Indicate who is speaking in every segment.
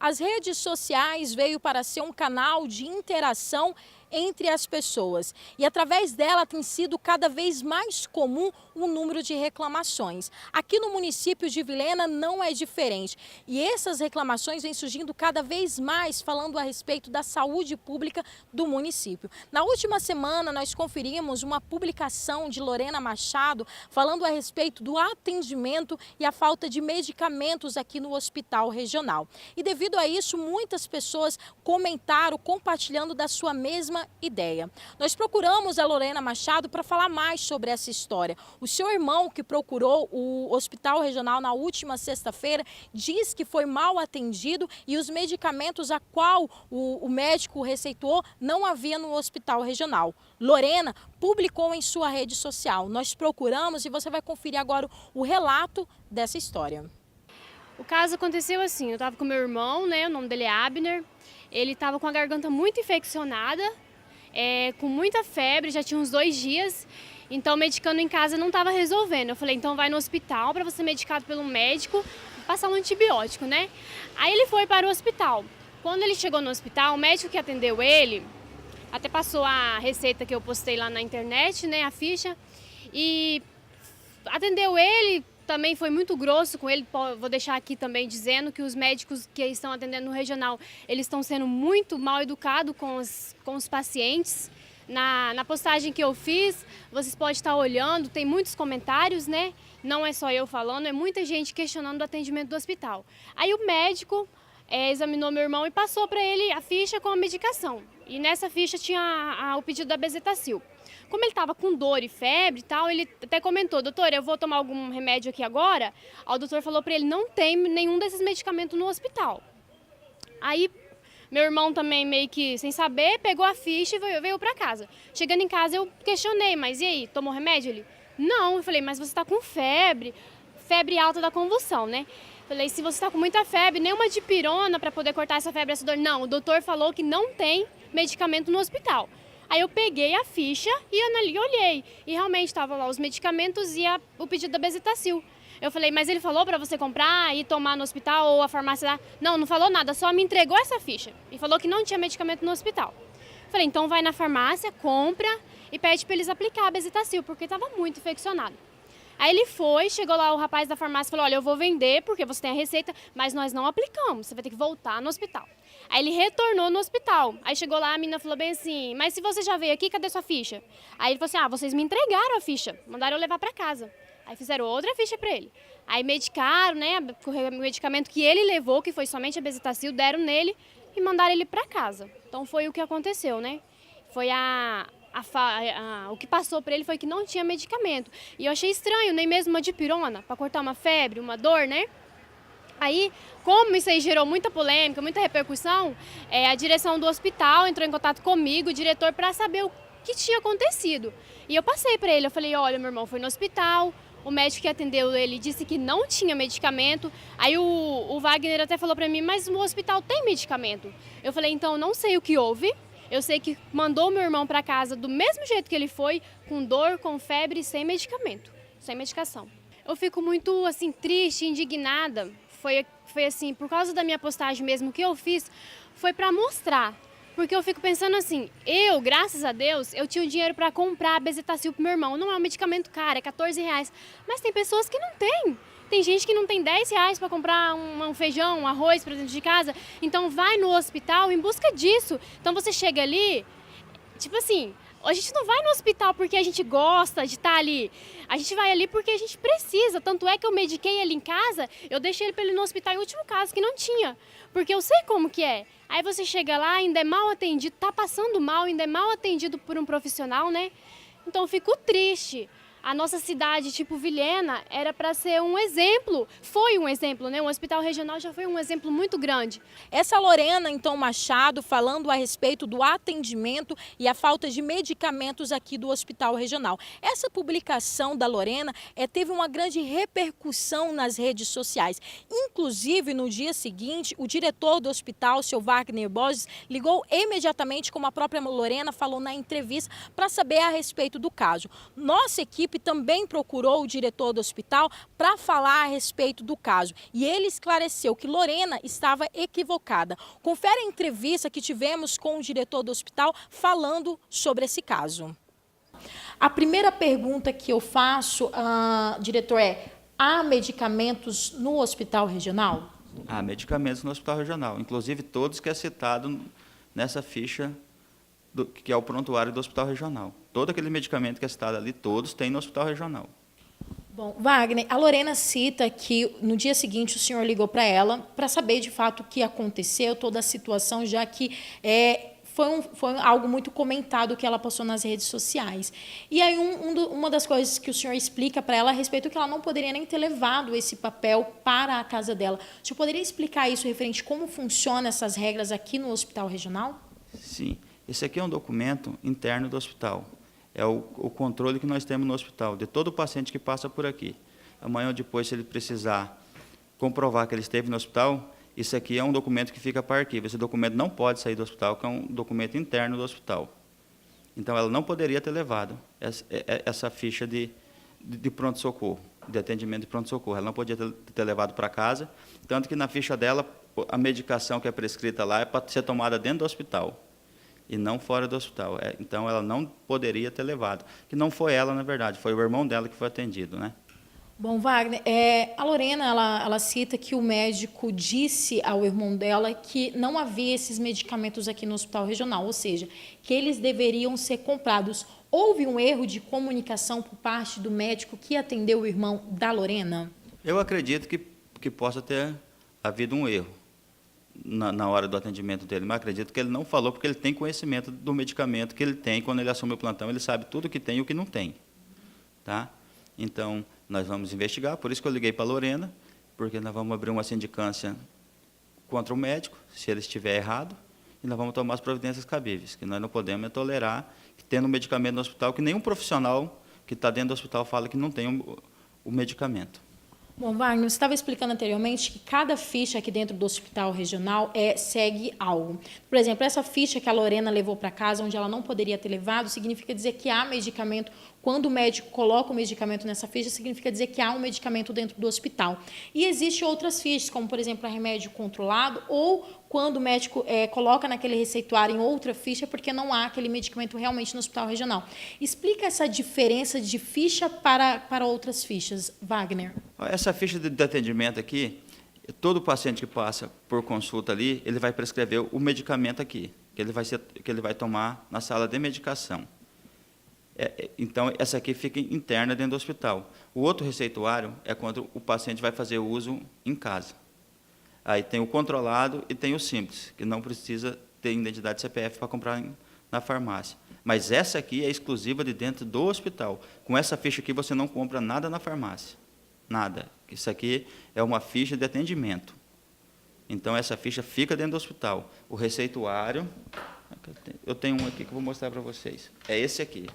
Speaker 1: As redes sociais veio para ser um canal de interação entre as pessoas e através dela tem sido cada vez mais comum o número de reclamações. Aqui no município de Vilhena não é diferente e essas reclamações vêm surgindo cada vez mais falando a respeito da saúde pública do município. Na última semana nós conferimos uma publicação de Lorena Machado falando a respeito do atendimento e a falta de medicamentos aqui no hospital regional. E devido a isso muitas pessoas comentaram, compartilhando da sua mesma ideia. Nós procuramos a Lorena Machado para falar mais sobre essa história. O seu irmão, que procurou o hospital regional na última sexta-feira, diz que foi mal atendido e os medicamentos a qual o médico receitou não havia no hospital regional. Lorena publicou em sua rede social. Nós procuramos e você vai conferir agora o relato dessa história.
Speaker 2: O caso aconteceu assim, eu estava com meu irmão, né, o nome dele é Abner, ele estava com a garganta muito infeccionada, com muita febre, já tinha uns 2 dias, então medicando em casa não estava resolvendo. Eu falei, então vai no hospital para você ser medicado pelo médico, passar um antibiótico, né? Aí ele foi para o hospital. Quando ele chegou no hospital, o médico que atendeu ele, até passou a receita que eu postei lá na internet, né, a ficha, e atendeu ele. Também foi muito grosso com ele, vou deixar aqui também dizendo que os médicos que estão atendendo no regional, eles estão sendo muito mal educados com os pacientes. Na postagem que eu fiz, vocês podem estar olhando, tem muitos comentários, né? Não é só eu falando, é muita gente questionando o atendimento do hospital. Aí o médico examinou meu irmão e passou para ele a ficha com a medicação. E nessa ficha tinha o pedido da Bezetacil. Como ele estava com dor e febre e tal, ele até comentou, doutor, eu vou tomar algum remédio aqui agora? Aí o doutor falou para ele, não tem nenhum desses medicamentos no hospital. Aí meu irmão também meio que sem saber, pegou a ficha e veio para casa. Chegando em casa eu questionei, mas e aí, tomou remédio? Ele, não. Eu falei, mas você está com febre alta da convulsão, né? Falei, se você está com muita febre, nem uma dipirona para poder cortar essa febre, essa dor. Não, o doutor falou que não tem medicamento no hospital. Aí eu peguei a ficha e olhei. E realmente estavam lá os medicamentos e o pedido da Bezetacil. Eu falei, mas ele falou para você comprar e tomar no hospital ou a farmácia lá? Não, não falou nada, só me entregou essa ficha. E falou que não tinha medicamento no hospital. Falei, então vai na farmácia, compra e pede para eles aplicar a Bezetacil, porque estava muito infeccionado. Aí ele foi, chegou lá o rapaz da farmácia e falou, olha, eu vou vender porque você tem a receita, mas nós não aplicamos, você vai ter que voltar no hospital. Aí ele retornou no hospital, aí chegou lá, a menina falou bem assim, mas se você já veio aqui, cadê sua ficha? Aí ele falou assim, vocês me entregaram a ficha, mandaram eu levar para casa. Aí fizeram outra ficha para ele. Aí medicaram, né, o medicamento que ele levou, que foi somente a Bezetacil, deram nele e mandaram ele para casa. Então foi o que aconteceu, né? Foi o que passou para ele foi que não tinha medicamento. E eu achei estranho, nem mesmo uma dipirona, para cortar uma febre, uma dor, né? Aí, como isso aí gerou muita polêmica, muita repercussão, a direção do hospital entrou em contato comigo, o diretor, para saber o que tinha acontecido. E eu passei para ele, eu falei, olha, meu irmão foi no hospital, o médico que atendeu ele disse que não tinha medicamento. Aí o Wagner até falou para mim, mas o hospital tem medicamento. Eu falei, então não sei o que houve. Eu sei que mandou meu irmão para casa do mesmo jeito que ele foi, com dor, com febre, sem medicamento, sem medicação. Eu fico muito assim triste, indignada. Foi assim, por causa da minha postagem mesmo que eu fiz, foi para mostrar. Porque eu fico pensando assim, graças a Deus, eu tinha o dinheiro para comprar a Bezetacil pro meu irmão. Não é um medicamento caro, é R$14. Mas tem pessoas que não têm. Tem gente que não tem R$10 para comprar um feijão, um arroz para dentro de casa. Então vai no hospital em busca disso. Então você chega ali, tipo assim, a gente não vai no hospital porque a gente gosta de estar ali. A gente vai ali porque a gente precisa. Tanto é que eu mediquei ele em casa, eu deixei ele para ele no hospital em último caso, que não tinha. Porque eu sei como que é. Aí você chega lá, ainda é mal atendido, tá passando mal, ainda é mal atendido por um profissional, né? Então eu fico triste. A nossa cidade, tipo Vilhena, era para ser um exemplo, foi um exemplo, né? O hospital regional já foi um exemplo muito grande.
Speaker 1: Essa Lorena, então, Machado, falando a respeito do atendimento e a falta de medicamentos aqui do hospital regional. Essa publicação da Lorena teve uma grande repercussão nas redes sociais. Inclusive, no dia seguinte, o diretor do hospital, seu Wagner Borges, ligou imediatamente, como a própria Lorena falou na entrevista, para saber a respeito do caso. Nossa equipe equipe também procurou o diretor do hospital para falar a respeito do caso. E ele esclareceu que Lorena estava equivocada. Confere a entrevista que tivemos com o diretor do hospital falando sobre esse caso. A primeira pergunta que eu faço, diretor, há medicamentos no hospital regional?
Speaker 3: Há medicamentos no hospital regional, inclusive todos que é citado nessa ficha, que é o prontuário do hospital regional. Todo aquele medicamento que é citado ali, todos tem no hospital regional.
Speaker 1: Bom, Wagner, a Lorena cita que no dia seguinte o senhor ligou para ela para saber de fato o que aconteceu, toda a situação, já que foi algo muito comentado que ela postou nas redes sociais. E aí uma das coisas que o senhor explica para ela a respeito que ela não poderia nem ter levado esse papel para a casa dela. O senhor poderia explicar isso referente a como funcionam essas regras aqui no hospital regional?
Speaker 3: Sim, esse aqui é um documento interno do hospital. É o controle que nós temos no hospital, de todo paciente que passa por aqui. Amanhã ou depois, se ele precisar comprovar que ele esteve no hospital, isso aqui é um documento que fica para arquivo. Esse documento não pode sair do hospital, que é um documento interno do hospital. Então, ela não poderia ter levado essa ficha de pronto-socorro, de atendimento de pronto-socorro. Ela não podia ter levado para casa, tanto que na ficha dela, a medicação que é prescrita lá é para ser tomada dentro do hospital e não fora do hospital. Então, ela não poderia ter levado. Que não foi ela, na verdade, foi o irmão dela que foi atendido, né?
Speaker 1: Bom, Wagner, a Lorena, ela cita que o médico disse ao irmão dela que não havia esses medicamentos aqui no hospital regional, ou seja, que eles deveriam ser comprados. Houve um erro de comunicação por parte do médico que atendeu o irmão da Lorena?
Speaker 3: Eu acredito que possa ter havido um erro na hora do atendimento dele, mas acredito que ele não falou porque ele tem conhecimento do medicamento que ele tem. Quando ele assume o plantão, ele sabe tudo o que tem e o que não tem. Tá? Então, nós vamos investigar, por isso que eu liguei para a Lorena, porque nós vamos abrir uma sindicância contra o médico, se ele estiver errado, e nós vamos tomar as providências cabíveis, que nós não podemos tolerar que tendo um medicamento no hospital, que nenhum profissional que está dentro do hospital fala que não tem o medicamento.
Speaker 1: Bom, Wagner, você estava explicando anteriormente que cada ficha aqui dentro do hospital regional segue algo. Por exemplo, essa ficha que a Lorena levou para casa, onde ela não poderia ter levado, significa dizer que há medicamento. Quando o médico coloca o medicamento nessa ficha, significa dizer que há um medicamento dentro do hospital. E existem outras fichas, como, por exemplo, a remédio controlado, ou quando o médico coloca naquele receituário em outra ficha, porque não há aquele medicamento realmente no hospital regional. Explica essa diferença de ficha para outras fichas, Wagner.
Speaker 3: Essa ficha de atendimento aqui, todo paciente que passa por consulta ali, ele vai prescrever o medicamento aqui, que ele vai tomar na sala de medicação. Então, essa aqui fica interna dentro do hospital. O outro receituário é quando o paciente vai fazer uso em casa. Aí tem o controlado e tem o simples, que não precisa ter identidade CPF para comprar na farmácia. Mas essa aqui é exclusiva de dentro do hospital. Com essa ficha aqui, você não compra nada na farmácia. Nada. Isso aqui é uma ficha de atendimento. Então, essa ficha fica dentro do hospital. O receituário, eu tenho um aqui que eu vou mostrar para vocês. É esse aqui.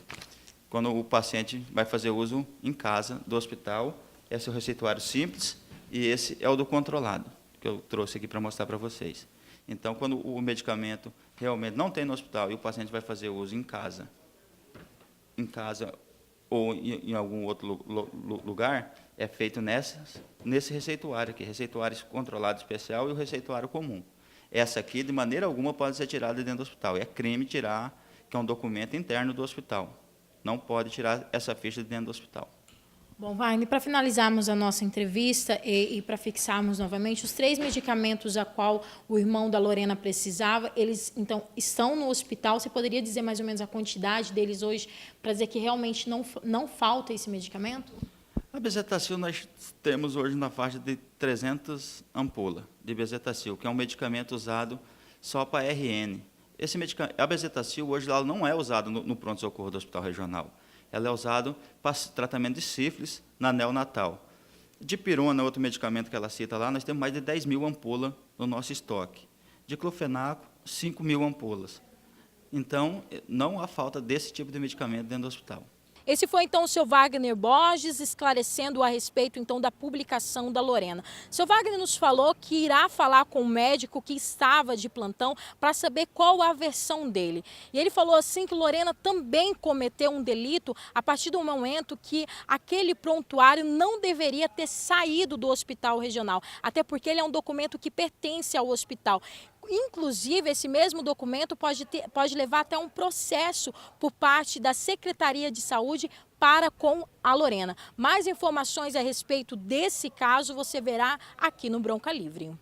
Speaker 3: Quando o paciente vai fazer uso em casa do hospital, esse é o receituário simples e esse é o do controlado, que eu trouxe aqui para mostrar para vocês. Então, quando o medicamento realmente não tem no hospital e o paciente vai fazer uso em casa ou em algum outro lugar, é feito nesse receituário aqui, receituário controlado especial e o receituário comum. Essa aqui, de maneira alguma, pode ser tirada dentro do hospital. É crime tirar, que é um documento interno do hospital. Não pode tirar essa ficha de dentro do hospital.
Speaker 1: Bom, Wagner, para finalizarmos a nossa entrevista e para fixarmos novamente, os 3 medicamentos a qual o irmão da Lorena precisava, eles, então, estão no hospital. Você poderia dizer mais ou menos a quantidade deles hoje, para dizer que realmente não falta esse medicamento?
Speaker 3: A bezetacil nós temos hoje na faixa de 300 ampolas de bezetacil, que é um medicamento usado só para RN. A bezetacil hoje ela não é usada no pronto-socorro do hospital regional. Ela é usada para tratamento de sífilis na neonatal. Dipirona, outro medicamento que ela cita lá, nós temos mais de 10.000 ampolas no nosso estoque. Diclofenaco, 5.000 ampolas. Então, não há falta desse tipo de medicamento dentro do hospital.
Speaker 1: Esse foi então o seu Wagner Borges esclarecendo a respeito então da publicação da Lorena. Seu Wagner nos falou que irá falar com o médico que estava de plantão para saber qual a versão dele. E ele falou assim que Lorena também cometeu um delito a partir do momento que aquele prontuário não deveria ter saído do hospital regional, até porque ele é um documento que pertence ao hospital. Inclusive, esse mesmo documento pode levar até um processo por parte da Secretaria de Saúde para com a Lorena. Mais informações a respeito desse caso você verá aqui no Bronca Livre.